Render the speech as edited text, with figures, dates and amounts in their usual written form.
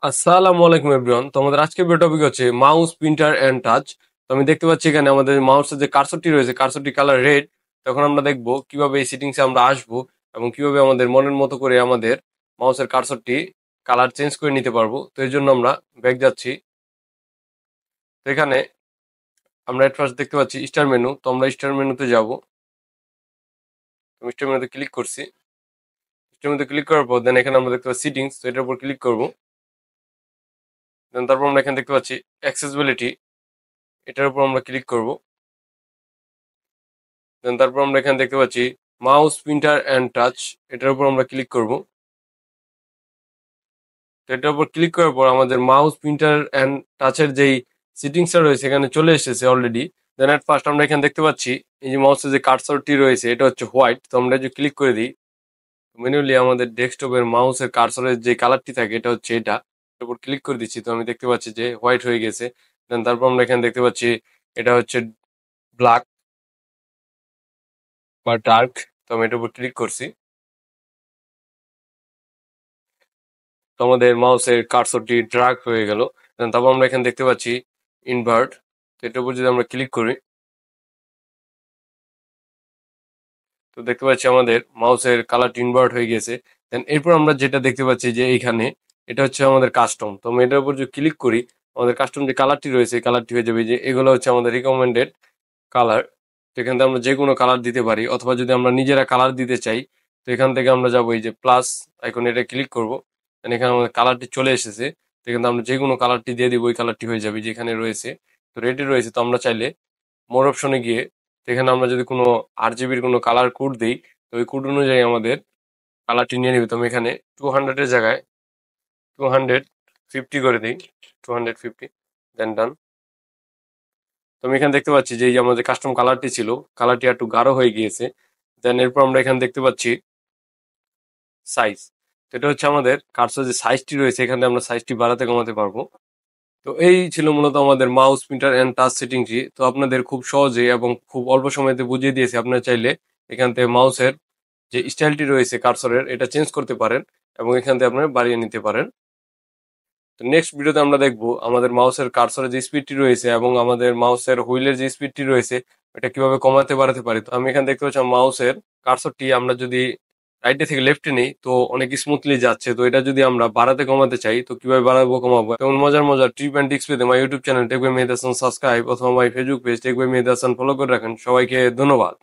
আসসালামু আলাইকুম এভরিওয়ান। তো আমাদের আজকের ভিডিও টপিক হচ্ছে মাউস প্রিন্টার এন্ড টাচ। তো আমি দেখতে পাচ্ছি এখানে আমাদের মাউসের যে কার্সরটি রয়েছে, কার্সরটি কালার রেড। তখন আমরা দেখব কিভাবে এই সেটিংসে আমরা আসবো এবং কিভাবে আমাদের মনের মতো করে আমাদের মাউসের কার্সরটি কালার চেঞ্জ করে নিতে পারবো। তো এর জন্য আমরা ব্যাক যাচ্ছি। তো এখানে আমরা এট ফার্স্ট দেখতে পাচ্ছি স্টার মেনু। তো আমরা স্টার মেনুতে যাব। স্টার মেনুতে ক্লিক করছি। স্টার মেনুতে ক্লিক করার পর দেন এখানে আমরা দেখতে পাচ্ছি সিটিংস। তো এটার উপর ক্লিক করবো। দেন তারপর আমরা এখানে দেখতে পাচ্ছি অ্যাক্সেসিবিলিটি। এটার উপর আমরা ক্লিক করবো। দেন তারপর আমরা এখানে দেখতে পাচ্ছি মাউস প্রিন্টার অ্যান্ড টাচ। এটার উপর আমরা ক্লিক করব। তো এটার উপর ক্লিক করার পর আমাদের মাউস প্রিন্টার অ্যান্ড টাচের যেই সেটিংসটা রয়েছে এখানে চলে এসেছে অলরেডি। দেন এট ফার্স্ট আমরা এখানে দেখতে পাচ্ছি এই যে মাউসের যে কার্সরটি রয়েছে এটা হচ্ছে হোয়াইট। তো আমরা যদি ক্লিক করে দিই ম্যানুয়ালি আমাদের ডেস্কটপের মাউসের কার্সরের যে কালারটি থাকে এটা হচ্ছে এটা। এটার উপর ক্লিক করে দিচ্ছি। তো আমি দেখতে পাচ্ছি যে হোয়াইট হয়ে গেছে। দেন তারপর আমরা এখানে দেখতে পাচ্ছি এটা হচ্ছে ব্ল্যাক বা ডার্ক। তো আমি এটার উপর ক্লিক করছি। তো আমাদের মাউসের কার্সরটি ড্র্যাগ হয়ে গেল। তারপর আমরা এখানে দেখতে পাচ্ছি ইনভার্ট। তো এটার উপর যদি আমরা ক্লিক করি তো দেখতে পাচ্ছি আমাদের মাউসের কালারটি ইনভার্ট হয়ে গেছে। দেন এরপর আমরা যেটা দেখতে পাচ্ছি যে এইখানে এটা হচ্ছে আমাদের কাস্টম। তো আমি এটার উপর যদি ক্লিক করি আমাদের কাস্টম যে কালারটি রয়েছে এই কালারটি হয়ে যাবে যে এগুলো হচ্ছে আমাদের রিকমেন্ডেড কালার। তো এখান থেকে আমরা যে কোনো কালার দিতে পারি অথবা যদি আমরা নিজেরা কালার দিতে চাই তো এখান থেকে আমরা যাবো এই যে প্লাস আইকন, এটা ক্লিক করবো। এখানে আমাদের কালারটি চলে এসেছে। তো এখানে আমরা যে কোনো কালারটি দিয়ে দিব ওই কালারটি হয়ে যাবে যেখানে রয়েছে। তো রেডি রয়েছে। তো আমরা চাইলে মোর অপশনে গিয়ে তো এখানে আমরা যদি কোনো RGBর কোনো কালার কোড দিই তো ওই কোড অনুযায়ী আমাদের কালারটি নিয়ে নিবে। তো আমি এখানে 200-এর জায়গায় 250 করে দিই। 250 দেন ডান। তো আমি এখানে দেখতে পাচ্ছি যে এই যে আমাদের কাস্টম কালারটি ছিল কালারটি একটু গাঢ় হয়ে গিয়েছে। দেন এরপর আমরা এখানে দেখতে পাচ্ছি সাইজ। তো এটা হচ্ছে আমাদের কার্সর যে সাইজটি রয়েছে এখানে আমরা সাইজটি বাড়াতে কমাতে পারবো। তো এই ছিল মূলত আমাদের মাউস প্রিন্টার এন্ড টাচ সেটিংটি। তো আপনাদের খুব সহজে এবং খুব অল্প সময়তে বুঝিয়ে দিয়েছি। আপনারা চাইলে এখান থেকে মাউসের যে স্টাইলটি রয়েছে কার্সরের এটা চেঞ্জ করতে পারেন এবং এখান থেকে আপনারা বাড়িয়ে নিতে পারেন। তো নেক্সট ভিডিওতে আমরা দেখবো আমাদের মাউসের কার্সরের যে স্পিডটি রয়েছে এবং আমাদের মাউসের হুইলের যে স্পিডটি রয়েছে এটা কিভাবে কমাতে বাড়াতে পারি। তো আমি এখানে দেখতে পাচ্ছি মাউসের কার্সরটি আমরা যদি রাইটে থেকে লেফটে নেই তো অনেক স্মুথলি যাচ্ছে। তো এটা যদি আমরা বাড়াতে কমাতে চাই তো কিভাবে বাড়াবো কমাবো তেমন মজার মজার ট্রিপ অ্যান্ড টিক্স পেতে আমার YouTube channel tech by Mehedi Hasan subscribe অথবা আমার Facebook page tech by Mehedi Hasan follow করে রাখেন। সবাইকে ধন্যবাদ।